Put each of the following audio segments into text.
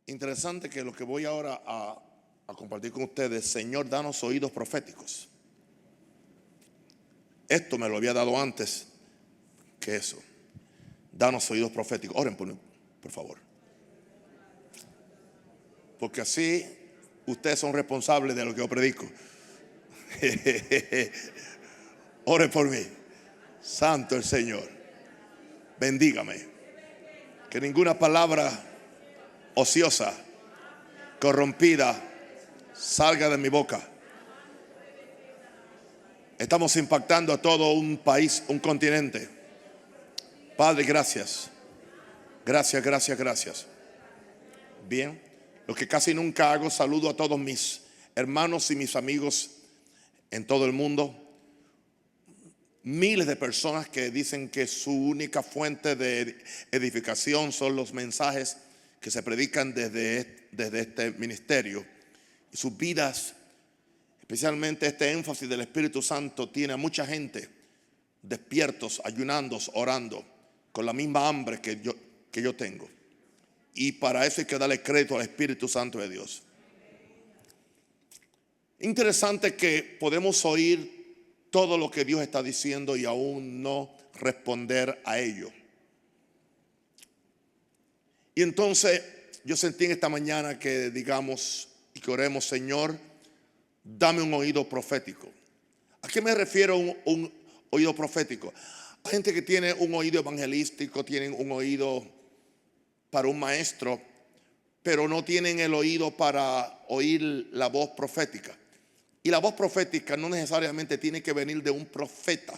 Interesante que lo que voy ahora a compartir con ustedes, Señor, danos oídos proféticos. Esto me lo había dado antes que eso. Danos oídos proféticos. Oren por mí, por favor. Porque así ustedes son responsables de lo que yo predico. Oren por mí. Santo el Señor. Bendígame. Que ninguna palabra ociosa, corrompida, salga de mi boca. Estamos impactando a todo un país, un continente. Padre, gracias. Gracias, gracias, gracias. Bien, lo que casi nunca hago, saludo a todos mis hermanos y mis amigos en todo el mundo. Miles de personas que dicen que su única fuente de edificación son los mensajes que se predican desde este ministerio. Y sus vidas, especialmente este énfasis del Espíritu Santo, tiene a mucha gente despiertos, ayunando, orando, con la misma hambre que yo tengo. Y para eso hay que darle crédito al Espíritu Santo de Dios. Interesante que podemos oír todo lo que Dios está diciendo y aún no responder a ello. Y entonces yo sentí en esta mañana que digamos y que oremos: Señor, dame un oído profético. ¿A qué me refiero un oído profético? Hay gente que tiene un oído evangelístico, tienen un oído para un maestro, pero no tienen el oído para oír la voz profética. Y la voz profética no necesariamente tiene que venir de un profeta,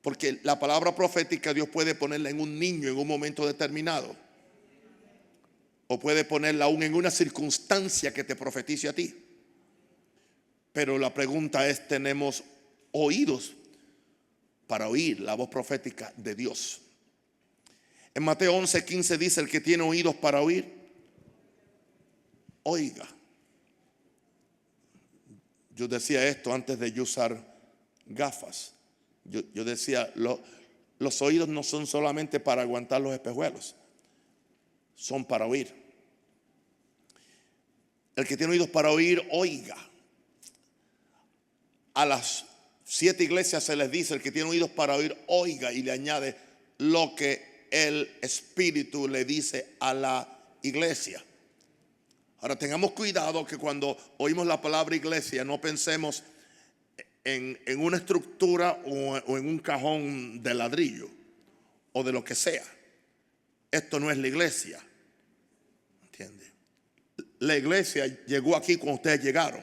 porque la palabra profética Dios puede ponerla en un niño en un momento determinado, o puede ponerla aún en una circunstancia que te profetice a ti. Pero la pregunta es: ¿tenemos oídos para oír la voz profética de Dios? En Mateo 11:15 dice: el que tiene oídos para oír, oiga. Yo decía esto antes de yo usar gafas. Yo decía, los oídos no son solamente para aguantar los espejuelos, son para oír. El que tiene oídos para oír, oiga. A las 7 iglesias se les dice: el que tiene oídos para oír, oiga. Y le añade lo que el Espíritu le dice a la iglesia. Ahora tengamos cuidado que cuando oímos la palabra iglesia no pensemos en una estructura o en un cajón de ladrillo o de lo que sea. Esto no es la iglesia, ¿entiende? La iglesia llegó aquí cuando ustedes llegaron.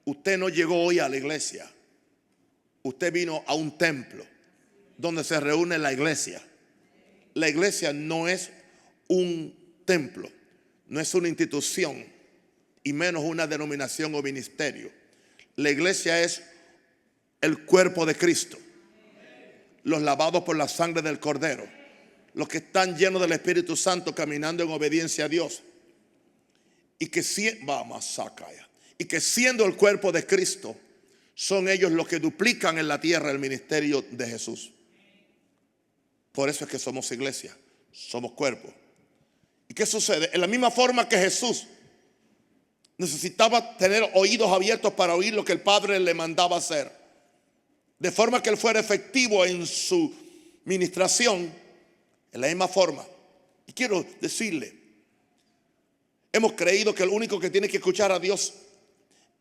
Usted no llegó hoy a la iglesia. Usted vino a un templo donde se reúne la iglesia. La iglesia no es un templo, no es una institución, y menos una denominación o ministerio. La iglesia es el cuerpo de Cristo, los lavados por la sangre del Cordero, los que están llenos del Espíritu Santo, caminando en obediencia a Dios, y que siendo el cuerpo de Cristo, son ellos los que duplican en la tierra el ministerio de Jesús. Por eso es que somos iglesia, somos cuerpo. ¿Y qué sucede? En la misma forma que Jesús necesitaba tener oídos abiertos para oír lo que el Padre le mandaba hacer, de forma que él fuera efectivo en su ministración, en la misma forma. Y quiero decirle, hemos creído que el único que tiene que escuchar a Dios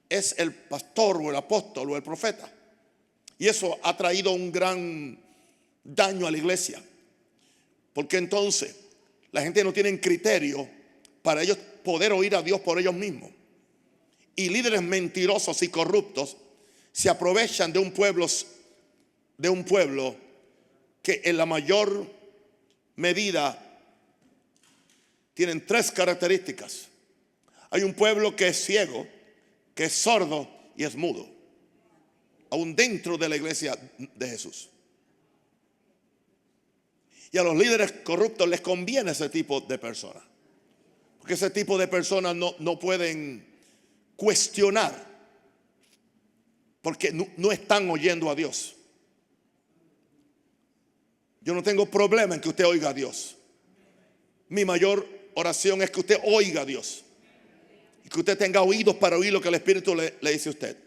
es el pastor o el apóstol o el profeta. Y eso ha traído un gran daño a la iglesia, porque entonces la gente no tiene criterio para ellos poder oír a Dios por ellos mismos. Y líderes mentirosos y corruptos se aprovechan de un pueblo que en la mayor medida tienen 3 características. Hay un pueblo que es ciego, que es sordo y es mudo, aún dentro de la iglesia de Jesús. Y a los líderes corruptos les conviene ese tipo de personas, porque ese tipo de personas no pueden cuestionar, porque no están oyendo a Dios. Yo no tengo problema en que usted oiga a Dios. Mi mayor oración es que usted oiga a Dios. Y que usted tenga oídos para oír lo que el Espíritu le dice a usted.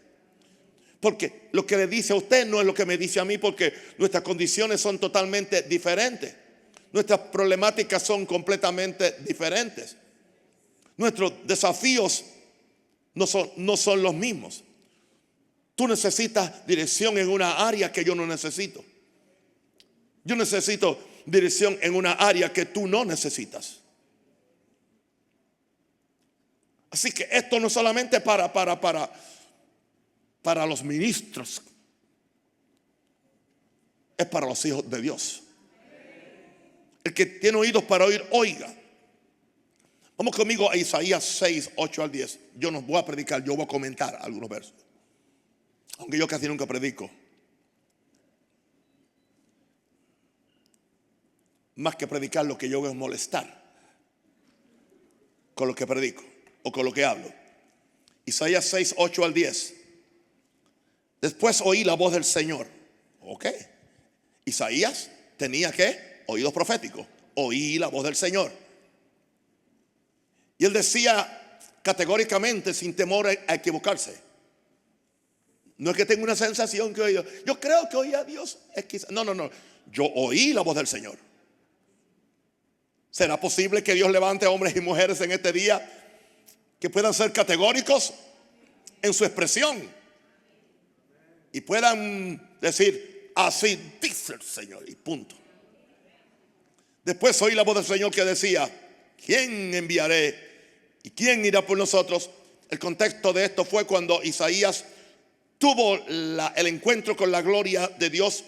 Porque lo que le dice a usted no es lo que me dice a mí, porque nuestras condiciones son totalmente diferentes. Nuestras problemáticas son completamente diferentes. Nuestros desafíos no son los mismos. Tú necesitas dirección en una área que yo no necesito. Yo necesito dirección en una área que tú no necesitas. Así que esto no es solamente para los ministros, es para los hijos de Dios. El que tiene oídos para oír, oiga. Vamos conmigo a Isaías 6, 8 al 10. Yo no voy a predicar, yo voy a comentar algunos versos. Aunque yo casi nunca predico. Más que predicar, lo que yo veo es molestar con lo que predico o con lo que hablo. Isaías 6, 8 al 10. Después oí la voz del Señor. Ok. Isaías tenía ¿qué? Oídos proféticos. Oí la voz del Señor. Y él decía categóricamente, sin temor a equivocarse. No es que tenga una sensación que oí. Yo creo que oí a Dios. No. Yo oí la voz del Señor. ¿Será posible que Dios levante hombres y mujeres en este día que puedan ser categóricos en su expresión y puedan decir, así dice el Señor, y punto? Después oí la voz del Señor que decía, ¿quién enviaré y quién irá por nosotros? El contexto de esto fue cuando Isaías tuvo el encuentro con la gloria de Dios,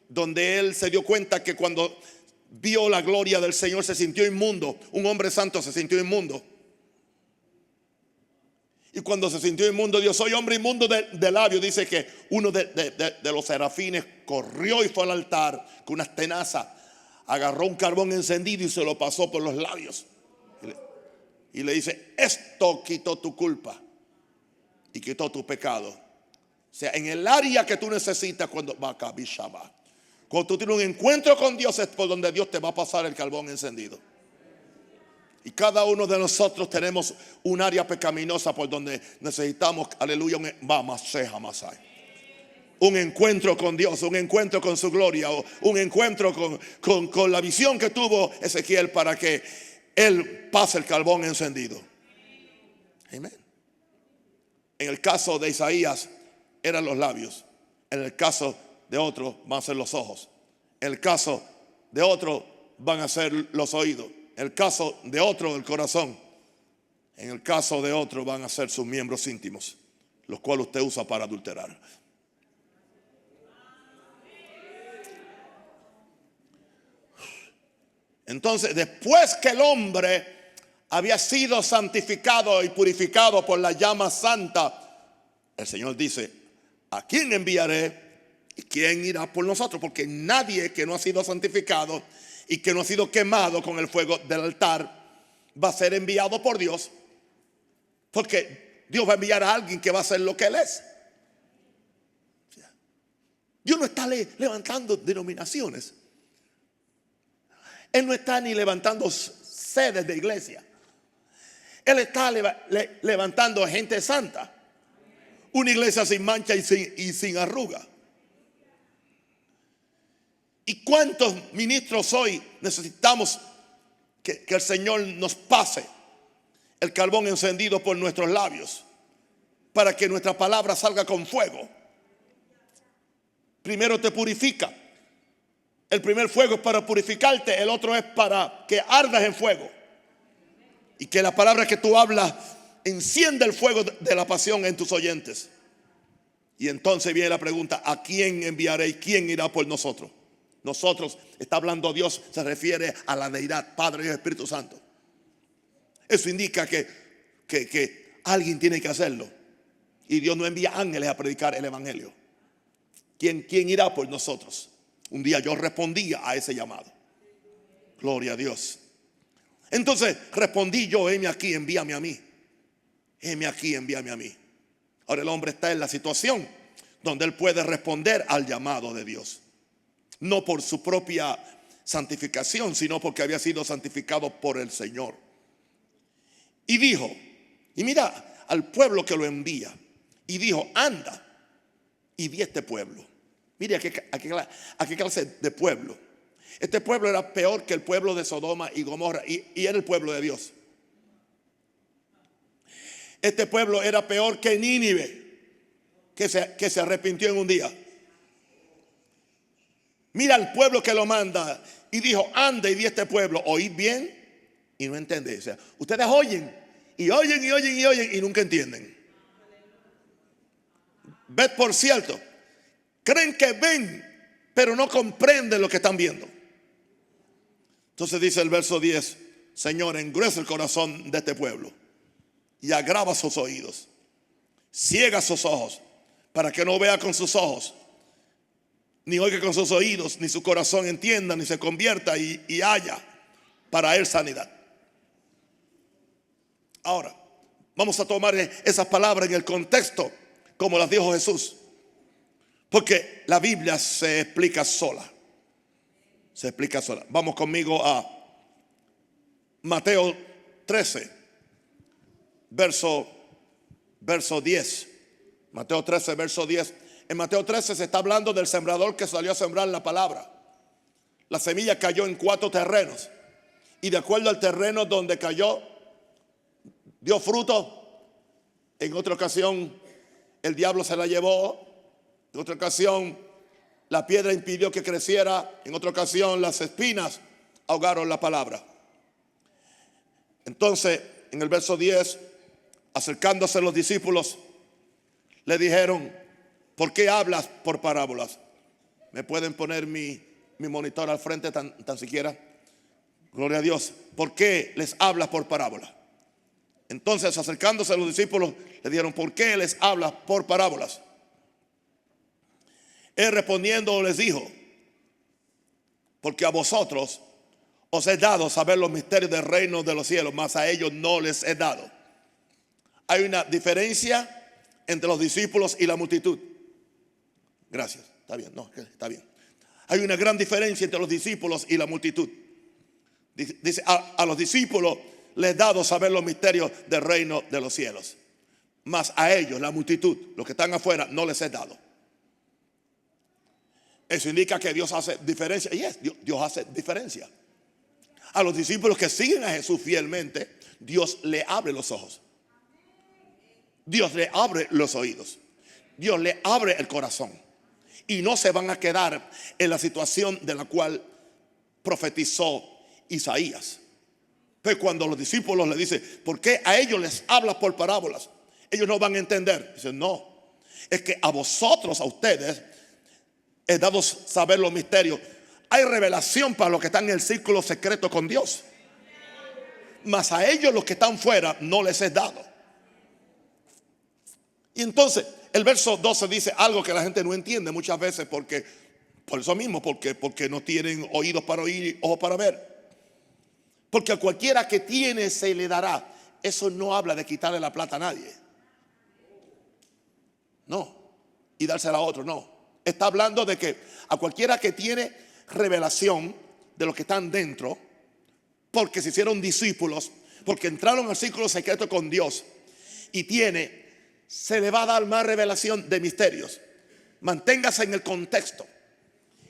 donde él se dio cuenta que cuando vio la gloria del Señor se sintió inmundo. Un hombre santo se sintió inmundo. Y cuando se sintió inmundo, Dios, soy hombre inmundo de labios. Dice que uno de los serafines corrió y fue al altar con unas tenazas, agarró un carbón encendido y se lo pasó por los labios. Y le dice, esto quitó tu culpa y quitó tu pecado. O sea, en el área que tú necesitas, cuando tú tienes un encuentro con Dios, es por donde Dios te va a pasar el carbón encendido. Y cada uno de nosotros tenemos un área pecaminosa por donde necesitamos, aleluya, un encuentro con Dios, un encuentro con su gloria, o un encuentro con la visión que tuvo Ezequiel para que él pase el carbón encendido. Amén. En el caso de Isaías eran los labios. En el caso de otro van a ser los ojos. En el caso de otro van a ser los oídos. En el caso de otro, el corazón. En el caso de otro van a ser sus miembros íntimos, los cuales usted usa para adulterar. Entonces, después que el hombre había sido santificado y purificado por la llama santa, el Señor dice, ¿a quién enviaré? ¿Y quién irá por nosotros? Porque nadie que no ha sido santificado y que no ha sido quemado con el fuego del altar va a ser enviado por Dios. Porque Dios va a enviar a alguien que va a hacer lo que Él es. Dios no está levantando denominaciones. Él no está ni levantando sedes de iglesia. Él está levantando gente santa. Una iglesia sin mancha y sin arruga. ¿Y cuántos ministros hoy necesitamos que el Señor nos pase el carbón encendido por nuestros labios para que nuestra palabra salga con fuego? Primero te purifica. El primer fuego es para purificarte, el otro es para que ardas en fuego. Y que la palabra que tú hablas encienda el fuego de la pasión en tus oyentes. Y entonces viene la pregunta, ¿a quién enviaré y quién irá por nosotros? Nosotros, está hablando Dios, se refiere a la deidad, Padre y Espíritu Santo. Eso indica que alguien tiene que hacerlo. Y Dios no envía ángeles a predicar el evangelio. ¿Quién irá por nosotros? Un día yo respondía a ese llamado. Gloria a Dios. Entonces respondí yo, heme aquí, envíame a mí. Heme aquí, envíame a mí. Ahora el hombre está en la situación donde él puede responder al llamado de Dios. No por su propia santificación, sino porque había sido santificado por el Señor. Y dijo, y mira al pueblo que lo envía, y dijo, anda y di este pueblo. Mire a qué clase de pueblo. Este pueblo era peor que el pueblo de Sodoma y Gomorra, y era el pueblo de Dios. Este pueblo era peor que Nínive, que se arrepintió en un día. Mira al pueblo que lo manda y dijo, anda y di este pueblo. Oíd bien y no entendéis. O sea, ustedes oyen y oyen y oyen y oyen y nunca entienden. Ved por cierto, creen que ven, pero no comprenden lo que están viendo. Entonces dice el verso 10, Señor, engruesa el corazón de este pueblo y agrava sus oídos, ciega sus ojos, para que no vea con sus ojos, ni oiga con sus oídos, ni su corazón entienda, ni se convierta y haya para él sanidad. Ahora, vamos a tomar esas palabras en el contexto como las dijo Jesús, porque la Biblia se explica sola. Se explica sola. Vamos conmigo a Mateo 13, verso 10. Mateo 13, verso 10. En Mateo 13 se está hablando del sembrador que salió a sembrar la palabra. La semilla cayó en 4 terrenos, y de acuerdo al terreno donde cayó, dio fruto. En otra ocasión el diablo se la llevó. En otra ocasión la piedra impidió que creciera. En otra ocasión las espinas ahogaron la palabra. Entonces en el verso 10, acercándose los discípulos, le dijeron, ¿por qué hablas por parábolas? ¿Me pueden poner mi monitor al frente tan siquiera? Gloria a Dios. ¿Por qué les hablas por parábolas? Entonces acercándose a los discípulos le dijeron, ¿por qué les hablas por parábolas? Él respondiendo les dijo, porque a vosotros os he dado saber los misterios del reino de los cielos, mas a ellos no les he dado. Hay una diferencia entre los discípulos y la multitud. Gracias, está bien, no, está bien. Hay una gran diferencia entre los discípulos y la multitud. Dice, a los discípulos les he dado saber los misterios del reino de los cielos, mas a ellos, la multitud, los que están afuera, no les he dado. Eso indica que Dios hace diferencia. Y Dios hace diferencia. A los discípulos que siguen a Jesús fielmente, Dios le abre los ojos, Dios le abre los oídos, Dios le abre el corazón, y no se van a quedar en la situación de la cual profetizó Isaías. Pero cuando los discípulos le dicen, ¿por qué a ellos les hablas por parábolas? Ellos no van a entender. Dicen, no, es que a vosotros, a ustedes, he dado saber los misterios. Hay revelación para los que están en el círculo secreto con Dios, mas a ellos, los que están fuera, no les he dado. Y entonces el verso 12 dice algo que la gente no entiende muchas veces, porque por eso mismo, porque no tienen oídos para oír, ojos para ver. Porque a cualquiera que tiene se le dará. Eso no habla de quitarle la plata a nadie, no, y dársela a otro, no. Está hablando de que a cualquiera que tiene revelación de los que están dentro, porque se hicieron discípulos, porque entraron al círculo secreto con Dios, y se le va a dar más revelación de misterios. Manténgase en el contexto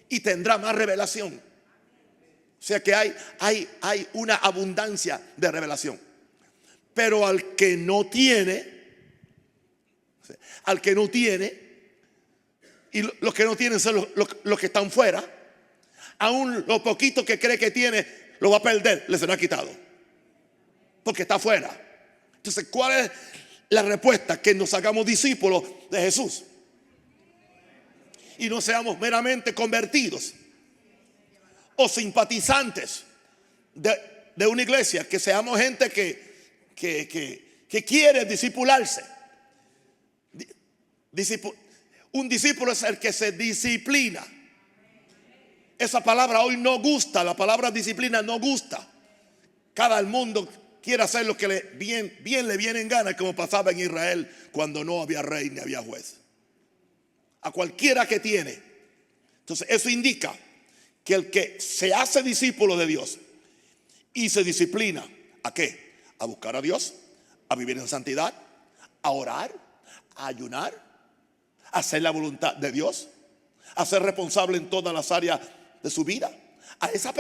y tendrá más revelación. O sea que hay una abundancia de revelación. Pero al que no tiene, y los que no tienen son los que están fuera, aún lo poquito que cree que tiene lo va a perder, le será quitado, porque está fuera. Entonces, ¿cuál es la respuesta? Que nos hagamos discípulos de Jesús y no seamos meramente convertidos o simpatizantes de una iglesia, que seamos gente que quiere discipularse. Un discípulo es el que se disciplina. Esa palabra hoy no gusta, la palabra disciplina no gusta. Cada mundo quiere hacer lo que bien le viene en gana, como pasaba en Israel cuando no había rey ni había juez. A cualquiera que tiene. Entonces eso indica que el que se hace discípulo de Dios y se disciplina, ¿a qué? A buscar a Dios, a vivir en santidad, a orar, a ayunar, a hacer la voluntad de Dios, a ser responsable en todas las áreas de su vida. A esa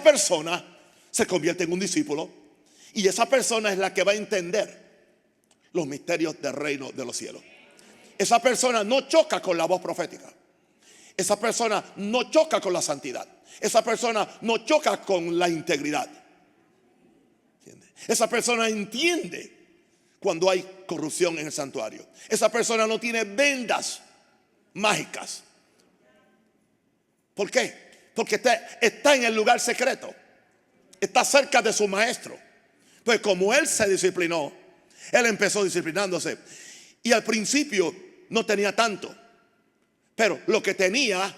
persona se convierte en un discípulo, y esa persona es la que va a entender los misterios del reino de los cielos. Esa persona no choca con la voz profética. Esa persona no choca con la santidad. Esa persona no choca con la integridad. ¿Entiende? Esa persona entiende cuando hay corrupción en el santuario. Esa persona no tiene vendas mágicas. ¿Por qué? Porque está en el lugar secreto. Está cerca de su maestro. Pues como él se disciplinó, él empezó disciplinándose. Y al principio no tenía tanto, pero lo que tenía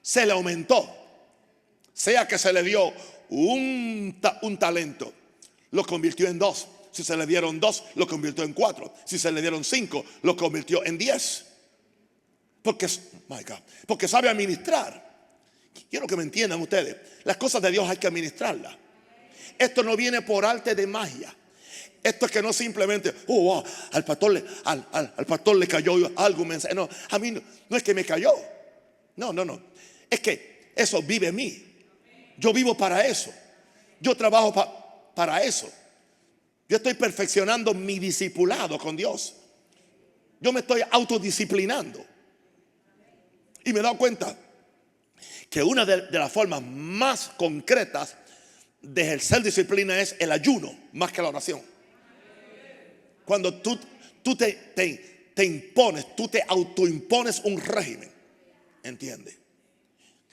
se le aumentó. Sea que se le dio un talento, lo convirtió en 2. Si se le dieron 2, lo convirtió en 4. Si se le dieron 5, lo convirtió en 10. Porque sabe administrar. Quiero que me entiendan ustedes. Las cosas de Dios hay que administrarlas. Esto no viene por arte de magia. Esto es que no simplemente, al pastor le cayó algo. No, a mí no es que me cayó. No. Es que eso vive en mí. Yo vivo para eso. Yo trabajo para eso. Yo estoy perfeccionando mi discipulado con Dios. Yo me estoy autodisciplinando. Y me he dado cuenta que una de las formas más concretas de ejercer disciplina es el ayuno, más que la oración. Cuando tú te impones, tú te autoimpones un régimen, ¿entiendes?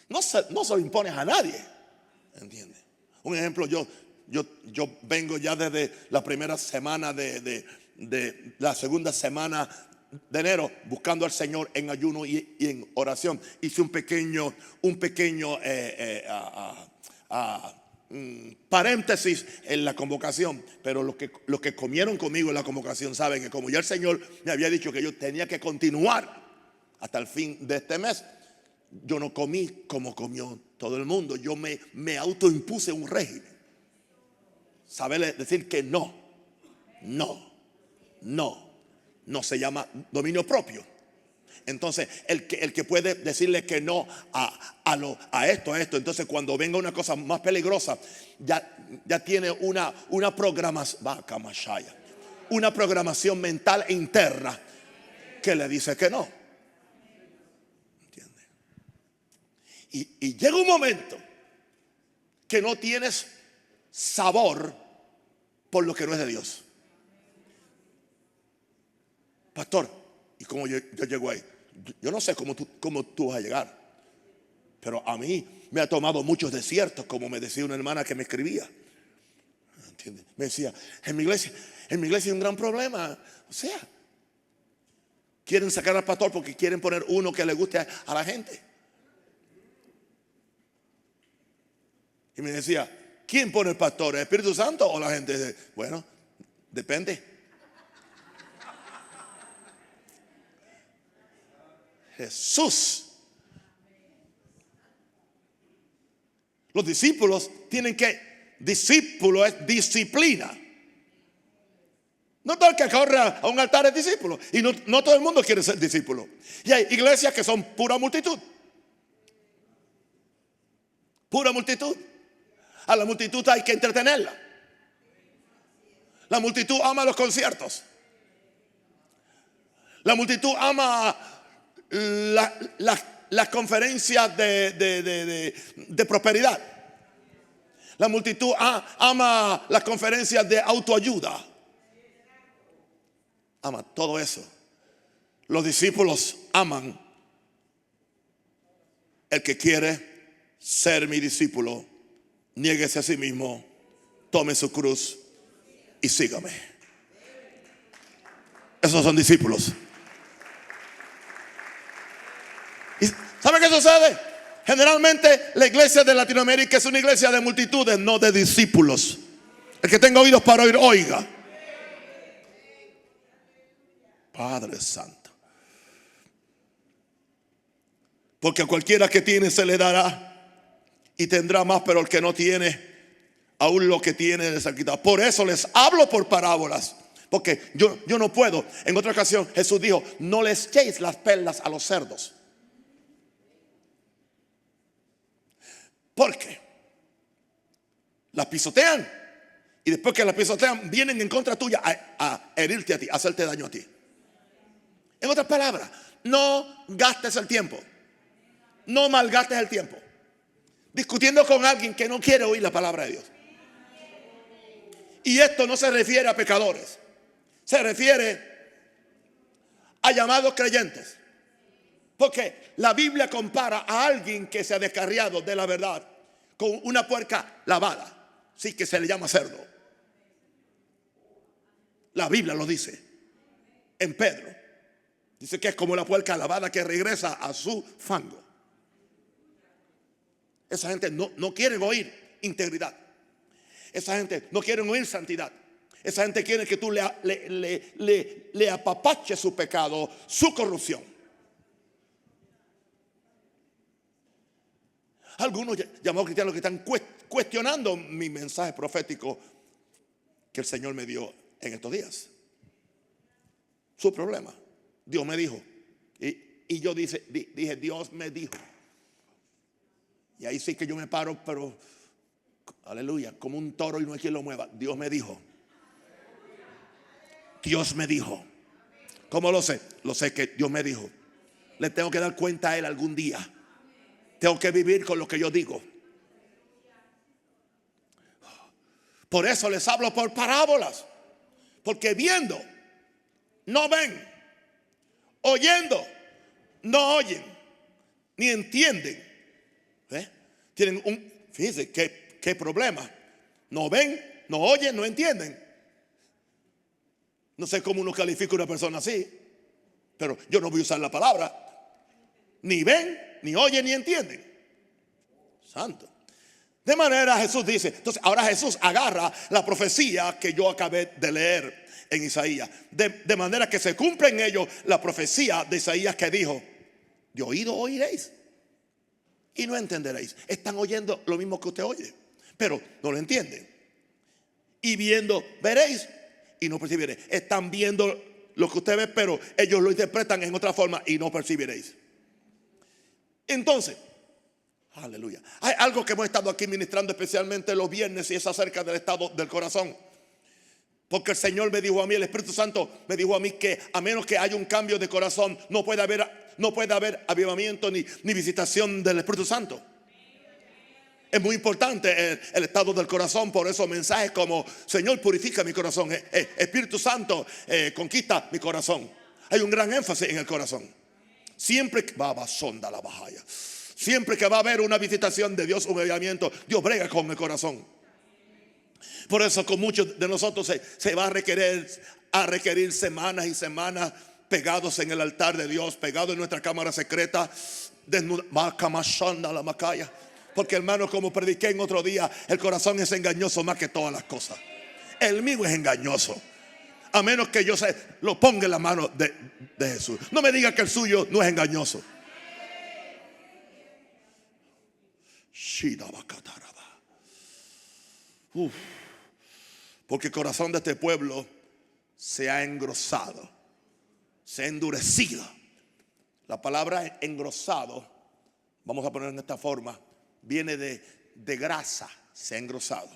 No se lo impones a nadie, ¿entiendes? Un ejemplo, yo vengo ya desde la primera semana de la segunda semana de enero buscando al Señor en ayuno y en oración. Hice un pequeño paréntesis en la convocación, pero los que comieron conmigo en la convocación saben que como ya el Señor me había dicho que yo tenía que continuar hasta el fin de este mes, yo no comí como comió todo el mundo. Yo me autoimpuse un régimen. Saber decir que no se llama dominio propio. Entonces el que puede decirle que no a esto, entonces cuando venga una cosa más peligrosa, ya tiene una programación mental interna que le dice que no. ¿Entiendes? Y llega un momento que no tienes sabor por lo que no es de Dios. Pastor, ¿y cómo yo llego ahí? Yo no sé cómo tú vas a llegar, pero a mí me ha tomado muchos desiertos, como me decía una hermana que me escribía. ¿Entiendes? Me decía, en mi iglesia hay un gran problema. O sea, quieren sacar al pastor porque quieren poner uno que le guste a la gente. Y me decía, ¿quién pone el pastor? ¿El Espíritu Santo o la gente? Bueno, depende. Jesús. Los discípulos tienen que, discípulo es disciplina. No todo el que corre a un altar es discípulo. Y no todo el mundo quiere ser discípulo. Y hay iglesias que son pura multitud. Pura multitud. A la multitud hay que entretenerla. La multitud ama los conciertos. La multitud ama las conferencias de prosperidad. La multitud ama las conferencias de autoayuda. Ama todo eso. Los discípulos aman. El que quiere ser mi discípulo, niéguese a sí mismo, tome su cruz y sígame. Esos son discípulos. ¿Y sabe qué sucede? Generalmente la iglesia de Latinoamérica es una iglesia de multitudes, no de discípulos. El que tenga oídos para oír, oiga. Padre Santo. Porque a cualquiera que tiene se le dará y tendrá más, pero el que no tiene, aún lo que tiene les ha quitado. Por eso les hablo por parábolas, porque yo no puedo. En otra ocasión Jesús dijo: no les echéis las perlas a los cerdos. ¿Por qué? Las pisotean, y después que las pisotean vienen en contra tuya a herirte a ti, a hacerte daño a ti. En otras palabras, no gastes el tiempo, no malgastes el tiempo discutiendo con alguien que no quiere oír la palabra de Dios. Y esto no se refiere a pecadores, se refiere a llamados creyentes. Porque la Biblia compara a alguien que se ha descarriado de la verdad con una puerca lavada, sí, que se le llama cerdo. La Biblia lo dice en Pedro. Dice que es como la puerca lavada que regresa a su fango. Esa gente no quiere oír integridad. Esa gente no quiere oír santidad. Esa gente quiere que tú le apapaches su pecado, su corrupción. Algunos llamados cristianos que están cuestionando mi mensaje profético que el Señor me dio en estos días. Su problema: Dios me dijo. Y yo dije, Dios me dijo. Y ahí sí que yo me paro, pero aleluya, como un toro y no hay quien lo mueva. Dios me dijo. Dios me dijo. ¿Cómo lo sé? Lo sé que Dios me dijo. Le tengo que dar cuenta a Él algún día. Tengo que vivir con lo que yo digo. Por eso les hablo por parábolas. Porque viendo, no ven. Oyendo, no oyen. Ni entienden. Tienen fíjense qué problema. No ven, no oyen, no entienden. No sé cómo uno califica a una persona así, pero yo no voy a usar la palabra. Ni ven, ni oyen, ni entienden. Santo. De manera, Jesús dice, entonces ahora Jesús agarra la profecía que yo acabé de leer en Isaías, de manera que se cumple en ello la profecía de Isaías que dijo: de oído oiréis y no entenderéis. Están oyendo lo mismo que usted oye, pero no lo entienden. Y viendo veréis y no percibiréis. Están viendo lo que usted ve, pero ellos lo interpretan en otra forma y no percibiréis. Entonces, aleluya, hay algo que hemos estado aquí ministrando especialmente los viernes, y es acerca del estado del corazón. Porque el Señor me dijo a mí, el Espíritu Santo me dijo a mí, que a menos que haya un cambio de corazón, no puede haber avivamiento ni visitación del Espíritu Santo. Es muy importante el estado del corazón. Por eso mensajes como: Señor, purifica mi corazón, Espíritu Santo, conquista mi corazón. Hay un gran énfasis en el corazón. Siempre que va a haber una visitación de Dios, un avivamiento, Dios brega con el corazón. Por eso con muchos de nosotros se va a requerir semanas y semanas pegados en el altar de Dios, pegados en nuestra cámara secreta, porque, hermano, como prediqué en otro día, el corazón es engañoso más que todas las cosas. El mío es engañoso, a menos que yo lo ponga en la mano de Jesús. No me diga que el suyo no es engañoso. Porque el corazón de este pueblo se ha engrosado, se ha endurecido. La palabra engrosado, vamos a poner en esta forma, viene de grasa. Se ha engrosado.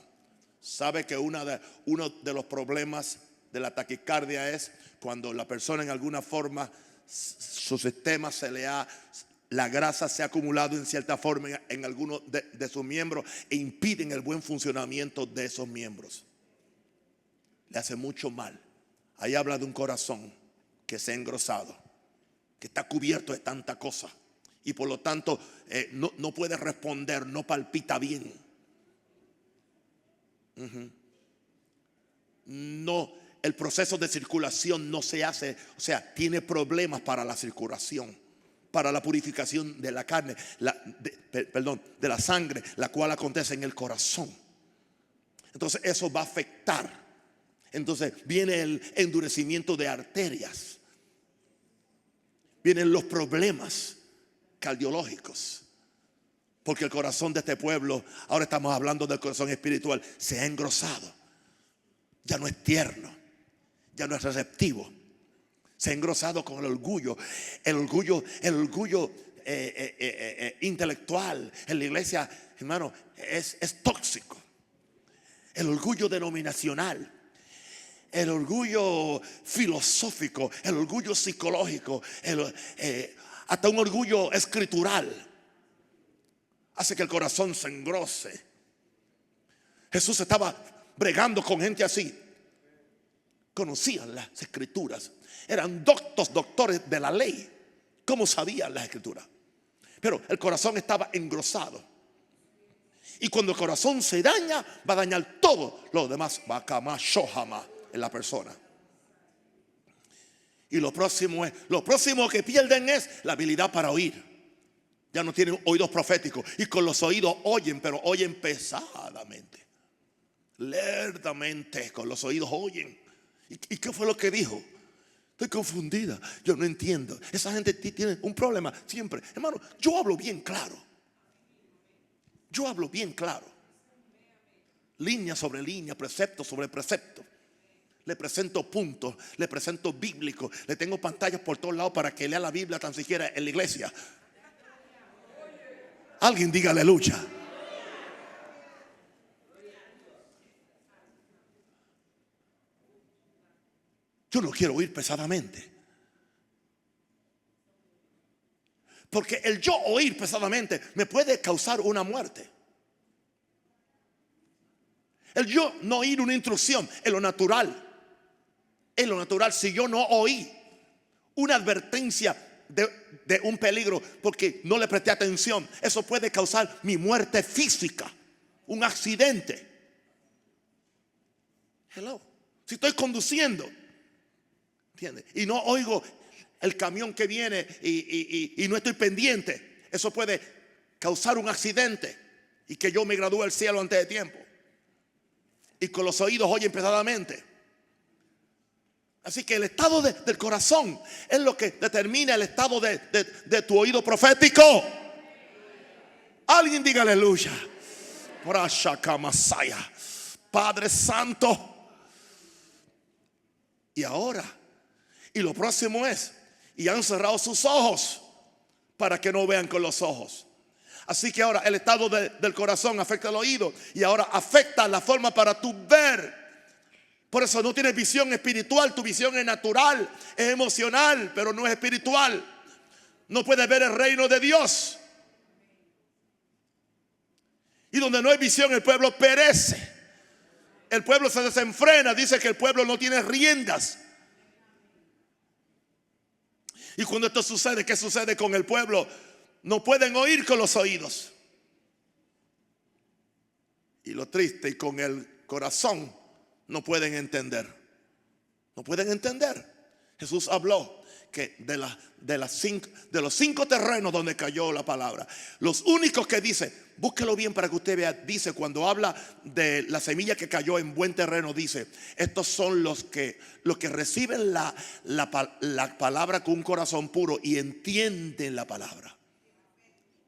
Sabe que uno de los problemas de la taquicardia es cuando la persona en alguna forma su sistema la grasa se ha acumulado en cierta forma en algunos de sus miembros e impiden el buen funcionamiento de esos miembros. Le hace mucho mal. Ahí habla de un corazón que se ha engrosado, que está cubierto de tanta cosa, y por lo tanto no puede responder, no palpita bien. No, el proceso de circulación no se hace, o sea, tiene problemas para la circulación, para la purificación de la carne, de la sangre, la cual acontece en el corazón. Entonces eso va a afectar. Entonces viene el endurecimiento de arterias, vienen los problemas cardiológicos, Porque el corazón de este pueblo, ahora estamos hablando del corazón espiritual, se ha engrosado. Ya no es tierno, ya no es receptivo. Se ha engrosado con el orgullo intelectual. En la iglesia, hermano, es tóxico. El orgullo denominacional, el orgullo filosófico, el orgullo psicológico, hasta un orgullo escritural hace que el corazón se engrose. Jesús estaba bregando con gente así. Conocían las escrituras, eran doctores de la ley. ¿Cómo sabían las escrituras? Pero el corazón estaba engrosado. Y cuando el corazón se daña, va a dañar todo lo demás. Bakama shohama en la persona. Y lo próximo que pierden es la habilidad para oír. Ya no tienen oídos proféticos. Y con los oídos oyen, pero oyen pesadamente. Lentamente, con los oídos oyen. ¿Y qué fue lo que dijo? Estoy confundida, yo no entiendo. Esa gente tiene un problema siempre. Hermano, yo hablo bien claro. Yo hablo bien claro. Línea sobre línea, precepto sobre precepto. Le presento puntos, le presento bíblicos. Le tengo pantallas por todos lados para que lea la Biblia tan siquiera en la iglesia. Alguien diga aleluya. Yo no quiero oír pesadamente. Porque el yo oír pesadamente me puede causar una muerte. El yo no oír una instrucción en lo natural. En lo natural, si yo no oí una advertencia de un peligro porque no le presté atención, eso puede causar mi muerte física, un accidente. Hello. Si estoy conduciendo, ¿entiendes? Y no oigo el camión que viene y no estoy pendiente, eso puede causar un accidente y que yo me gradúe al cielo antes de tiempo. Y con los oídos oyen pesadamente. Así que el estado del corazón es lo que determina el estado de tu oído profético. Alguien diga aleluya. Padre Santo. Y ahora, y lo próximo es, y han cerrado sus ojos para que no vean con los ojos. Así que ahora el estado del corazón afecta el oído y ahora afecta la forma para tu ver. Por eso no tienes visión espiritual, tu visión es natural, es emocional, pero no es espiritual. No puedes ver el reino de Dios. Y donde no hay visión, el pueblo perece. El pueblo se desenfrena, dice que el pueblo no tiene riendas. Y cuando esto sucede, ¿qué sucede con el pueblo? No pueden oír con los oídos. Y lo triste, y con el corazón no pueden entender. No pueden entender. Jesús habló que de los 5 terrenos donde cayó la palabra, los únicos que dice, búsquelo bien para que usted vea, dice cuando habla de la semilla que cayó en buen terreno, dice, estos son los que reciben la palabra con un corazón puro y entienden la palabra.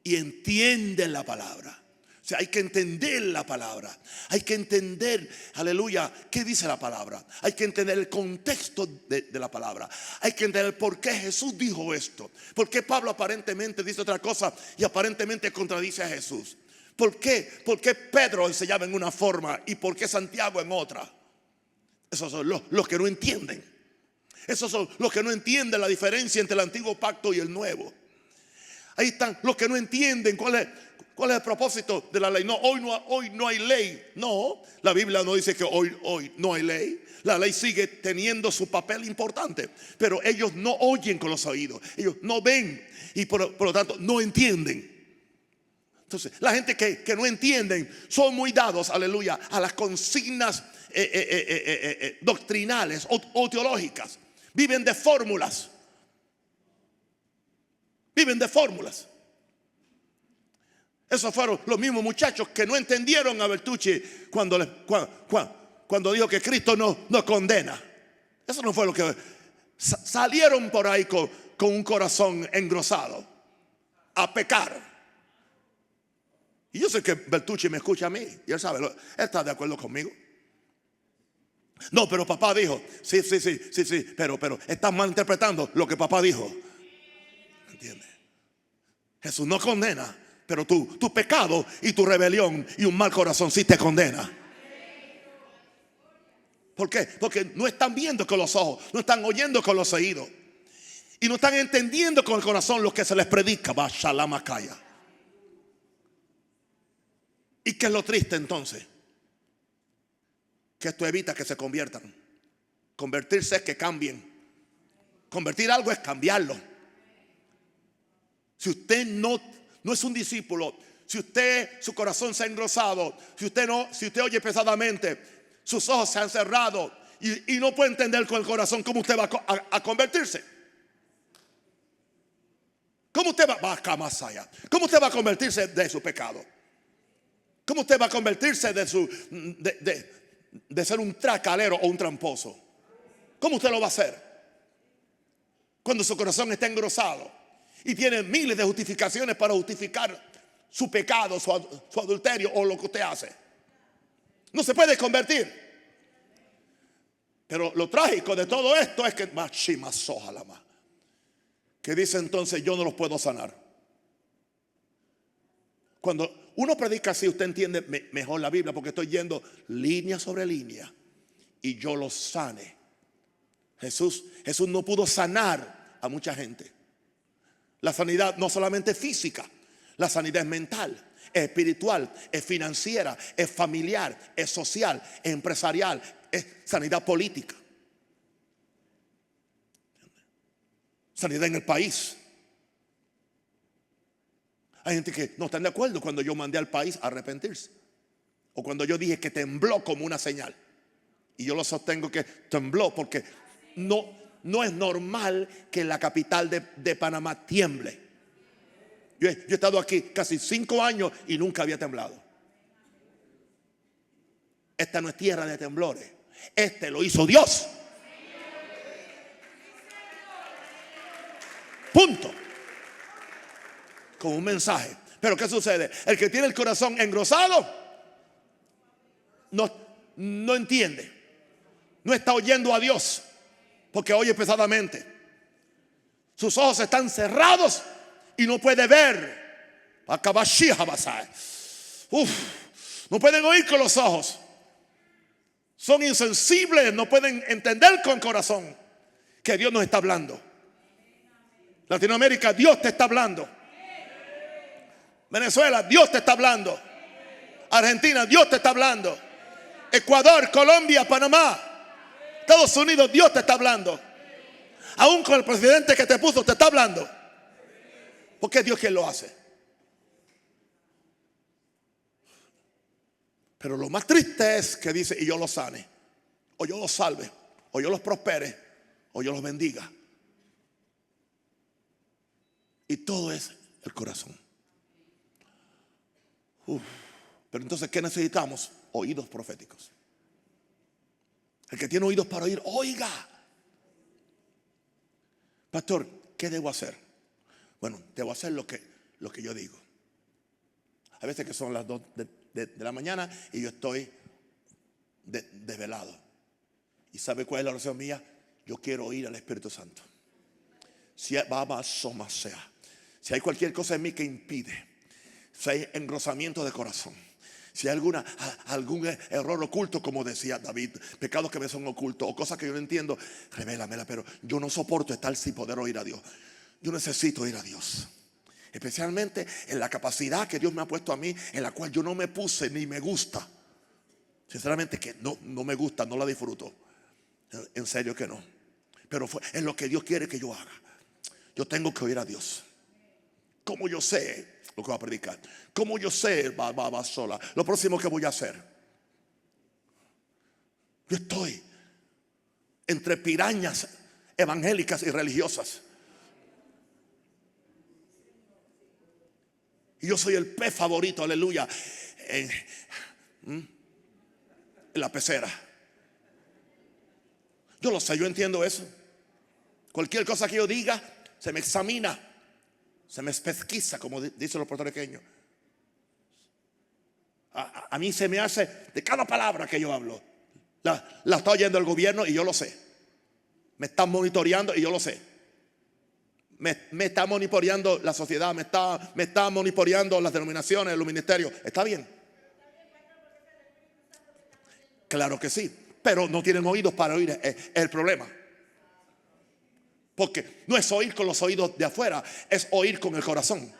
Y entienden la palabra. O sea, hay que entender la palabra. Hay que entender, aleluya, qué dice la palabra. Hay que entender el contexto de la palabra. Hay que entender por qué Jesús dijo esto. Por qué Pablo aparentemente dice otra cosa y aparentemente contradice a Jesús. ¿Por qué? ¿Por qué Pedro enseñaba en una forma y por qué Santiago en otra? Esos son los que no entienden. Esos son los que no entienden la diferencia entre el antiguo pacto y el nuevo. Ahí están los que no entienden cuál es el propósito de la ley. No, hoy no hay ley. No, la Biblia no dice que hoy no hay ley. La ley sigue teniendo su papel importante, pero ellos no oyen con los oídos, ellos no ven y por lo tanto no entienden. Entonces, la gente que no entienden son muy dados, aleluya, a las consignas doctrinales o teológicas. Viven de fórmulas. Viven de fórmulas. Esos fueron los mismos muchachos que no entendieron a Bertucci cuando dijo que Cristo no condena. Eso no fue lo que salieron por ahí con un corazón engrosado a pecar. Y yo sé que Bertucci me escucha a mí. Y él sabe, él está de acuerdo conmigo. No, pero papá dijo. Sí, pero estás malinterpretando lo que papá dijo. ¿Entiendes? Jesús no condena, pero tu pecado y tu rebelión y un mal corazón sí te condena. ¿Por qué? Porque no están viendo con los ojos, no están oyendo con los oídos y no están entendiendo con el corazón lo que se les predica. Bashalamacaya. ¿Y qué es lo triste entonces? Que esto evita que se conviertan. Convertirse es que cambien. Convertir algo es cambiarlo. Si usted no es un discípulo, si su corazón se ha engrosado, si usted oye pesadamente, sus ojos se han cerrado y no puede entender con el corazón, ¿cómo usted va a convertirse? ¿Cómo usted más allá? ¿Cómo usted va a convertirse de su pecado? ¿Cómo usted va a convertirse de ser un tracalero o un tramposo? ¿Cómo usted lo va a hacer? Cuando su corazón está engrosado y tiene miles de justificaciones para justificar su pecado, su adulterio o lo que usted hace. No se puede convertir. Pero lo trágico de todo esto es que dice entonces: yo no los puedo sanar. Cuando uno predica así, usted entiende mejor la Biblia, porque estoy yendo línea sobre línea. Y yo los sane. Jesús no pudo sanar a mucha gente. La sanidad no solamente es física, la sanidad es mental, es espiritual, es financiera, es familiar, es social, es empresarial, es sanidad política, sanidad en el país. Hay gente que no está de acuerdo cuando yo mandé al país a arrepentirse, o cuando yo dije que tembló como una señal. Y yo lo sostengo que tembló porque no es normal que la capital de Panamá tiemble. Yo he estado aquí casi 5 años y nunca había temblado. Esta no es tierra de temblores. Este lo hizo Dios. Punto. Con un mensaje. Pero ¿qué sucede? El que tiene el corazón engrosado no entiende. No está oyendo a Dios, porque oye pesadamente. Sus ojos están cerrados y no puede ver. No pueden oír con los ojos. Son insensibles, no pueden entender con corazón que Dios nos está hablando. Latinoamérica, Dios te está hablando. Venezuela, Dios te está hablando. Argentina, Dios te está hablando. Ecuador, Colombia, Panamá, Estados Unidos, Dios te está hablando. Aún con el presidente que te puso te está hablando. Porque es Dios quien lo hace. Pero lo más triste es que dice: y yo los sane, o yo los salve, o yo los prospere, o yo los bendiga. Y todo es el corazón. Pero entonces, ¿qué necesitamos? Oídos proféticos. El que tiene oídos para oír, oiga. Pastor, ¿qué debo hacer? Bueno, debo hacer lo que yo digo. A veces que son las 2 de la mañana y yo estoy desvelado. ¿Y sabe cuál es la oración mía? Yo quiero oír al Espíritu Santo. Si hay cualquier cosa en mí que impide, si hay engrosamiento de corazón, si hay algún error oculto, como decía David, pecados que me son ocultos o cosas que yo no entiendo, revélamela. Pero yo no soporto estar sin poder oír a Dios. Yo necesito oír a Dios, especialmente en la capacidad que Dios me ha puesto a mí, en la cual yo no me puse ni me gusta. Sinceramente que no me gusta, no la disfruto. En serio que no. Pero es lo que Dios quiere que yo haga. Yo tengo que oír a Dios. ¿Cómo yo sé lo que va a predicar? ¿Cómo yo sé va sola lo próximo que voy a hacer? Yo estoy entre pirañas evangélicas y religiosas. Y yo soy el pez favorito, aleluya, en la pecera. Yo lo sé, yo entiendo eso. Cualquier cosa que yo diga se me examina, se me pesquisa, como dicen los puertorriqueños. A mí se me hace de cada palabra que yo hablo. La está oyendo el gobierno y yo lo sé. Me están monitoreando y yo lo sé. Me está monitoreando la sociedad, me está monitoreando las denominaciones, los ministerios. ¿Está bien? Claro que sí, pero no tienen oídos para oír, es el problema. Porque no es oír con los oídos de afuera, es oír con el corazón.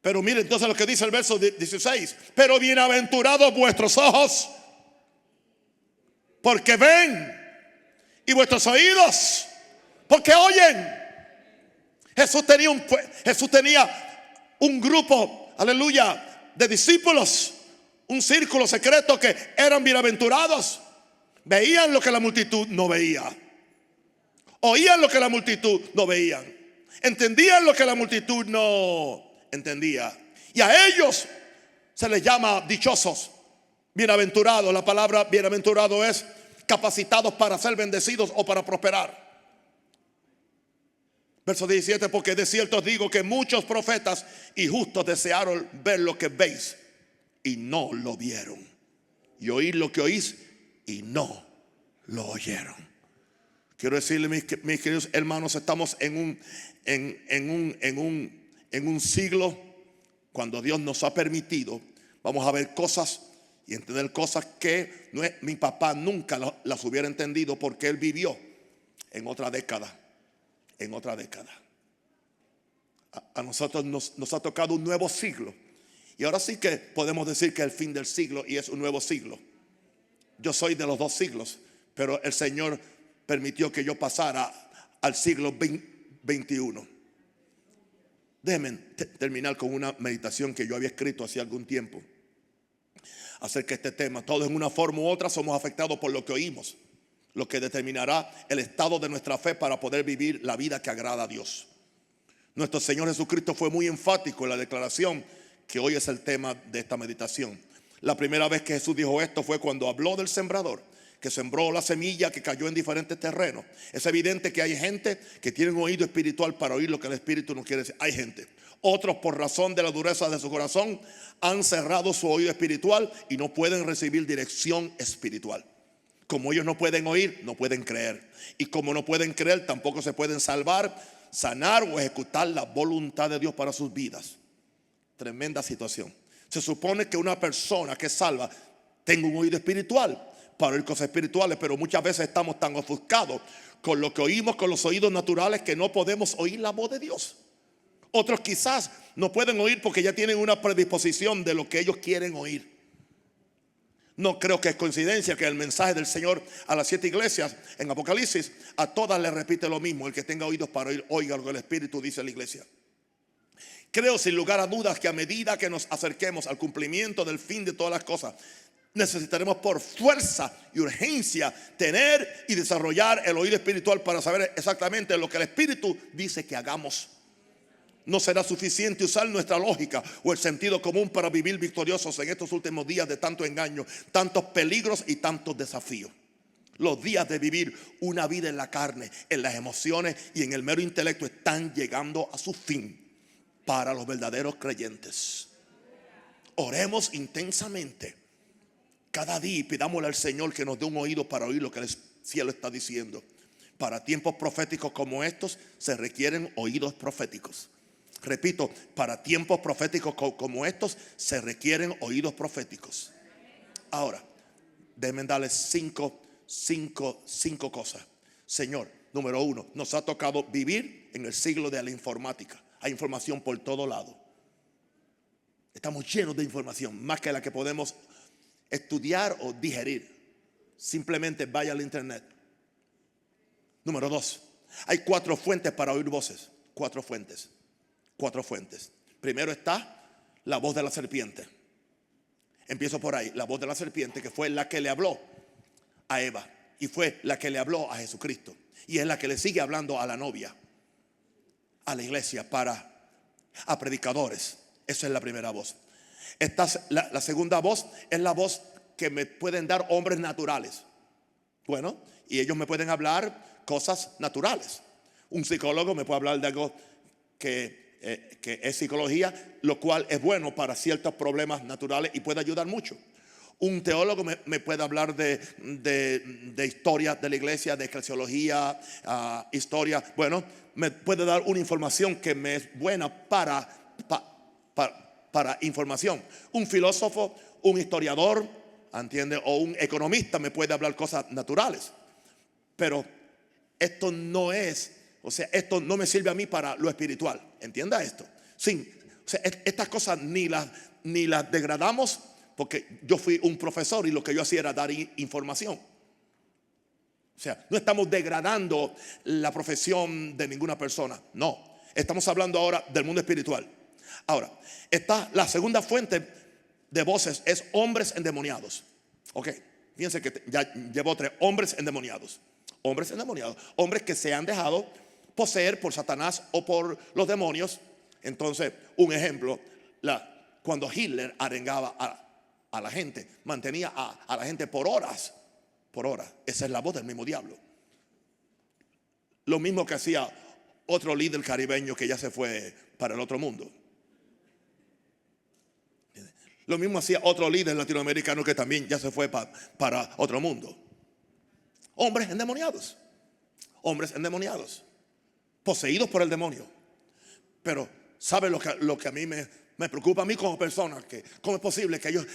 Pero mire entonces lo que dice el verso 16. Pero bienaventurados vuestros ojos, porque ven, y vuestros oídos, porque oyen. Jesús tenía un grupo, aleluya, de discípulos, un círculo secreto que eran bienaventurados. Veían lo que la multitud no veía, oían lo que la multitud no veían, entendían lo que la multitud no entendía. Y a ellos se les llama dichosos, bienaventurados. La palabra bienaventurado es capacitados para ser bendecidos o para prosperar. Verso 17, porque de cierto os digo que muchos profetas y justos desearon ver lo que veis y no lo vieron, y oír lo que oís y no lo oyeron. Quiero decirle, mis queridos hermanos, estamos en un siglo cuando Dios nos ha permitido, vamos a ver cosas y entender cosas que mi papá nunca las hubiera entendido, porque él vivió en otra década. A nosotros nos ha tocado un nuevo siglo, y ahora sí que podemos decir que es el fin del siglo y es un nuevo siglo. Yo soy de los dos siglos, pero el Señor permitió que yo pasara al siglo 21. Déjenme terminar con una meditación que yo había escrito hace algún tiempo acerca de este tema. Todos en una forma u otra somos afectados por lo que oímos, lo que determinará el estado de nuestra fe para poder vivir la vida que agrada a Dios. Nuestro Señor Jesucristo fue muy enfático en la declaración que hoy es el tema de esta meditación. La primera vez que Jesús dijo esto fue cuando habló del sembrador, que sembró la semilla que cayó en diferentes terrenos. Es evidente que hay gente que tiene un oído espiritual para oír lo que el Espíritu nos quiere decir. Hay gente. Otros, por razón de la dureza de su corazón, han cerrado su oído espiritual y no pueden recibir dirección espiritual. Como ellos no pueden oír, no pueden creer. Y como no pueden creer, tampoco se pueden salvar, sanar o ejecutar la voluntad de Dios para sus vidas. Tremenda situación. Se supone que una persona que es salva tenga un oído espiritual para oír cosas espirituales, pero muchas veces estamos tan ofuscados con lo que oímos con los oídos naturales que no podemos oír la voz de Dios. Otros quizás no pueden oír porque ya tienen una predisposición de lo que ellos quieren oír. No creo que es coincidencia que el mensaje del Señor a las 7 iglesias en Apocalipsis, a todas les repite lo mismo: el que tenga oídos para oír, oiga lo que el Espíritu dice a la iglesia. Creo sin lugar a dudas que a medida que nos acerquemos al cumplimiento del fin de todas las cosas, necesitaremos por fuerza y urgencia tener y desarrollar el oído espiritual para saber exactamente lo que el Espíritu dice que hagamos. No será suficiente usar nuestra lógica o el sentido común para vivir victoriosos en estos últimos días de tanto engaño, tantos peligros y tantos desafíos. Los días de vivir una vida en la carne, en las emociones y en el mero intelecto están llegando a su fin para los verdaderos creyentes. Oremos intensamente cada día y pidámosle al Señor que nos dé un oído para oír lo que el cielo está diciendo. Para tiempos proféticos como estos se requieren oídos proféticos. Repito, para tiempos proféticos como estos se requieren oídos proféticos. Ahora, déjenme darles cinco cosas. Señor, número 1, nos ha tocado vivir en el siglo de la informática. Hay información por todo lado. Estamos llenos de información, más que la que podemos estudiar o digerir. Simplemente vaya al internet. Número 2, hay 4 fuentes para oír voces. 4 fuentes. Primero está la voz de la serpiente. Empiezo por ahí. La voz de la serpiente, que fue la que le habló a Eva y fue la que le habló a Jesucristo, y es la que le sigue hablando a la novia, a la iglesia, a predicadores. Esa es la primera voz. La segunda voz es la voz que me pueden dar hombres naturales. Bueno, y ellos me pueden hablar cosas naturales. Un psicólogo me puede hablar de algo que es psicología, lo cual es bueno para ciertos problemas naturales y puede ayudar mucho. Un teólogo me puede hablar de historia de la iglesia, de eclesiología, historia. Bueno, me puede dar una información que me es buena para información. Un filósofo, un historiador, ¿entiende? O un economista me puede hablar cosas naturales. Pero esto no es, o sea, esto no me sirve a mí para lo espiritual. ¿Entienda esto? Sí, o sea, estas cosas ni las degradamos, porque yo fui un profesor y lo que yo hacía era dar información. O sea, no estamos degradando la profesión de ninguna persona. No, estamos hablando ahora del mundo espiritual. Ahora, está la segunda fuente de voces, es hombres endemoniados. Ok, fíjense que ya llevo 3, hombres endemoniados. Hombres endemoniados, hombres que se han dejado poseer por Satanás o por los demonios. Entonces, un ejemplo, cuando Hitler arengaba a la gente, mantenía a la gente por horas. Esa es la voz del mismo diablo. Lo mismo que hacía otro líder caribeño que ya se fue para el otro mundo. Lo mismo hacía otro líder latinoamericano que también ya se fue para otro mundo. Hombres endemoniados. Hombres endemoniados, poseídos por el demonio. Pero ¿sabe lo que a mí me preocupa a mí como persona? Que ¿cómo es posible que ellos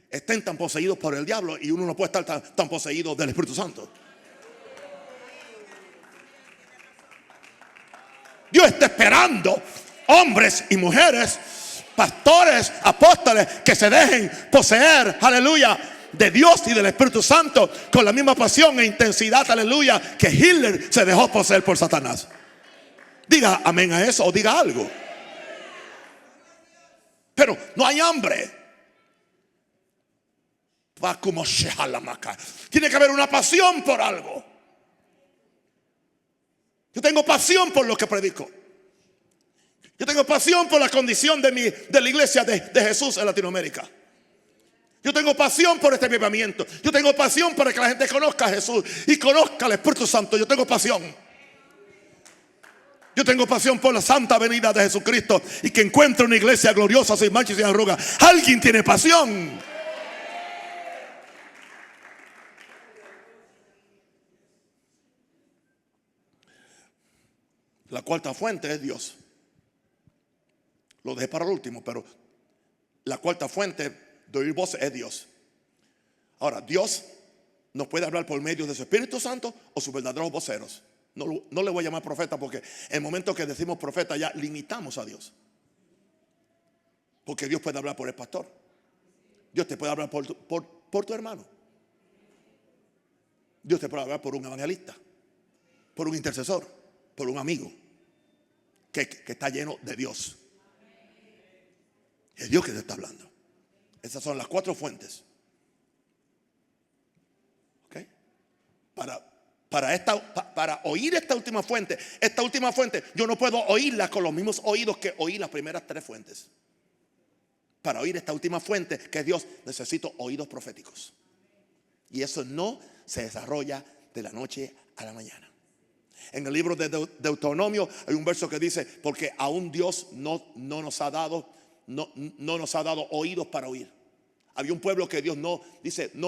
estén tan poseídos por el diablo y uno no puede estar tan poseído del Espíritu Santo? Dios está esperando hombres y mujeres, pastores, apóstoles, que se dejen poseer, aleluya, de Dios y del Espíritu Santo con la misma pasión e intensidad, aleluya, que Hitler se dejó poseer por Satanás. Diga amén a eso o diga algo. Pero no hay hambre. Tiene que haber una pasión por algo. Yo tengo pasión por lo que predico. Yo tengo pasión por la condición de la iglesia de Jesús en Latinoamérica. Yo tengo pasión por este avivamiento. Yo tengo pasión para que la gente conozca a Jesús y conozca al Espíritu Santo. Yo tengo pasión. Yo tengo pasión por la santa venida de Jesucristo y que encuentre una iglesia gloriosa, sin mancha y sin arruga. Alguien tiene pasión. La cuarta fuente es Dios. Lo dejé para el último, pero la cuarta fuente de oír voces es Dios. Ahora, Dios nos puede hablar por medio de su Espíritu Santo o sus verdaderos voceros. No le voy a llamar profeta, porque en el momento que decimos profeta ya limitamos a Dios. Porque Dios puede hablar por el pastor. Dios te puede hablar por tu hermano. Dios te puede hablar por un evangelista, por un intercesor, por un amigo que está lleno de Dios. Es Dios que te está hablando. Esas son las 4 fuentes. ¿Ok? Para oír esta última fuente, yo no puedo oírla con los mismos oídos que oí las primeras 3 fuentes. Para oír esta última fuente, que es Dios, necesito oídos proféticos. Y eso no se desarrolla de la noche a la mañana. En el libro de Deuteronomio hay un verso que dice: porque aún Dios no nos ha dado oídos para oír. Había un pueblo que Dios no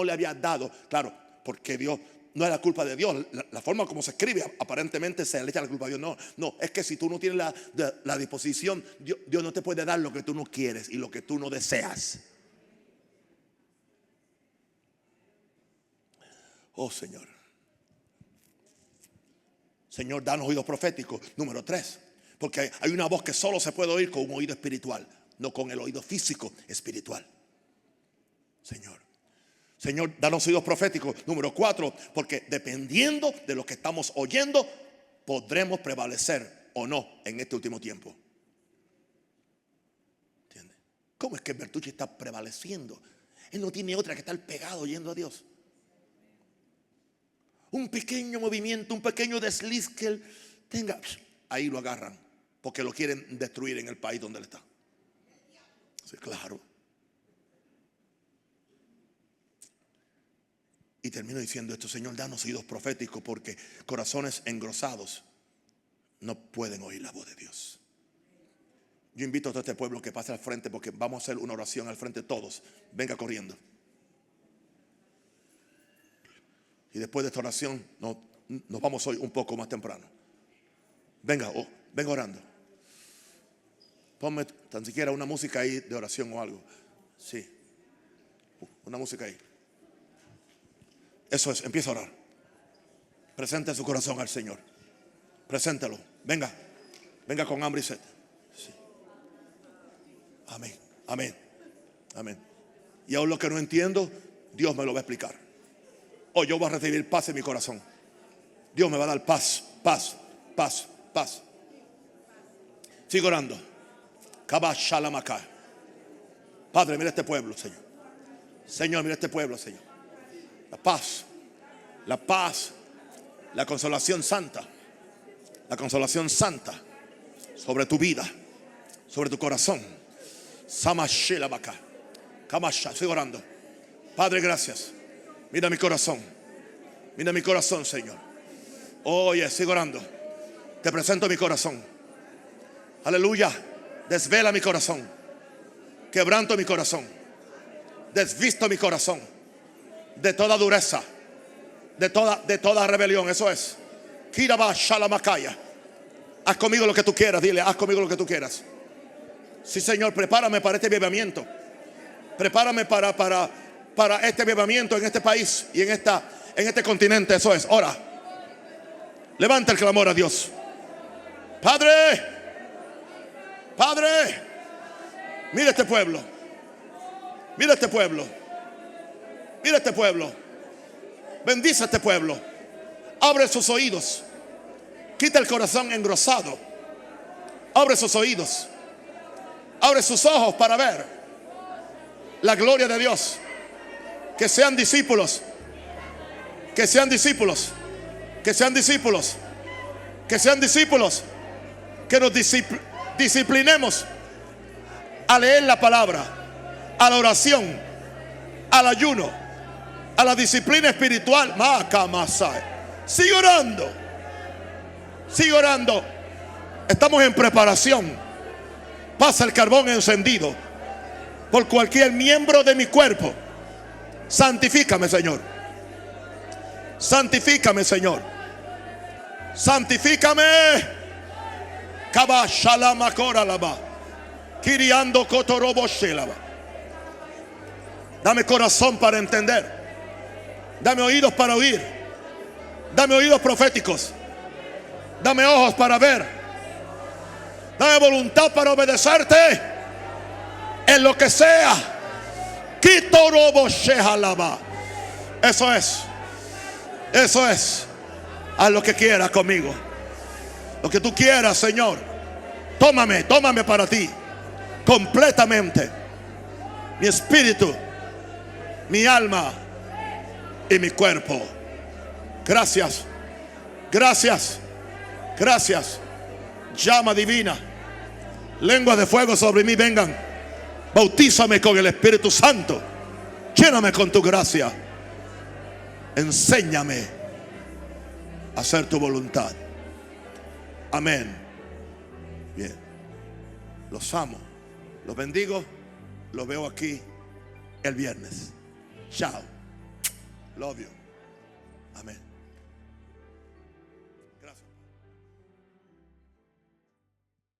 le había dado. Claro, porque Dios no es la culpa de Dios. La forma como se escribe aparentemente se le echa la culpa a Dios. No, es que si tú no tienes la disposición, Dios no te puede dar lo que tú no quieres y lo que tú no deseas. Oh Señor. Señor, danos oídos proféticos. Número 3, porque hay una voz que solo se puede oír con un oído espiritual, no con el oído físico, espiritual. Señor, danos oídos proféticos. Número 4, porque dependiendo de lo que estamos oyendo, podremos prevalecer o no en este último tiempo. ¿Entiendes? ¿Cómo es que Bertucci está prevaleciendo? Él no tiene otra que estar pegado oyendo a Dios. Un pequeño movimiento, un pequeño desliz que él tenga, ahí lo agarran, porque lo quieren destruir en el país donde él está. Sí, claro. Y termino diciendo esto: Señor, danos oídos proféticos, porque corazones engrosados no pueden oír la voz de Dios. Yo invito a todo este pueblo que pase al frente, porque vamos a hacer una oración al frente todos. Venga corriendo. Y después de esta oración nos vamos hoy un poco más temprano. Venga, venga orando. Ponme tan siquiera una música ahí de oración o algo. Sí, una música ahí. Eso es, empieza a orar. Presente su corazón al Señor. Preséntelo. Venga, venga con hambre y sed. Sí. Amén, amén, amén. Y aún lo que no entiendo, Dios me lo va a explicar. Hoy yo voy a recibir paz en mi corazón. Dios me va a dar paz, paz, paz, paz. Sigo orando. Padre, mira este pueblo, Señor. Señor, mira este pueblo, Señor. La paz, la consolación santa. La consolación santa sobre tu vida, sobre tu corazón. Sigo orando. Padre, gracias. Mira mi corazón. Mira mi corazón, Señor. Oye, sigo orando. Te presento mi corazón. Aleluya. Desvela mi corazón. Quebranto mi corazón. Desvisto mi corazón de toda dureza, de toda rebelión. Eso es. Haz conmigo lo que tú quieras. Dile, haz conmigo lo que tú quieras. Sí, Señor, prepárame para este avivamiento. Prepárame para este avivamiento en este país y en este continente. Eso es, ora. Levanta el clamor a Dios. Padre, Padre, mira este pueblo. Mira este pueblo. Mira este pueblo. Bendice a este pueblo. Abre sus oídos. Quita el corazón engrosado. Abre sus oídos. Abre sus ojos para ver la gloria de Dios. Que sean discípulos. Que sean discípulos. Que sean discípulos. Que sean discípulos. Que nos disciplinemos a leer la palabra, a la oración, al ayuno, a la disciplina espiritual. Sigue orando. Sigue orando. Estamos en preparación. Pasa el carbón encendido por cualquier miembro de mi cuerpo. Santifícame, Señor. Santifícame, Señor. Santifícame. Kiriando kotorobo shelaba. Dame corazón para entender. Dame oídos para oír. Dame oídos proféticos. Dame ojos para ver. Dame voluntad para obedecerte en lo que sea. Kitorobo shehalaba. Eso es. Eso es. Haz lo que quieras conmigo. Lo que tú quieras, Señor. Tómame para ti. Completamente. Mi espíritu, mi alma y mi cuerpo. Gracias. Gracias. Gracias. Llama divina. Lenguas de fuego sobre mí vengan. Bautízame con el Espíritu Santo. Lléname con tu gracia. Enséñame a hacer tu voluntad. Amén. Bien. Los amo. Los bendigo. Los veo aquí el viernes. Chao. Love you. Amén.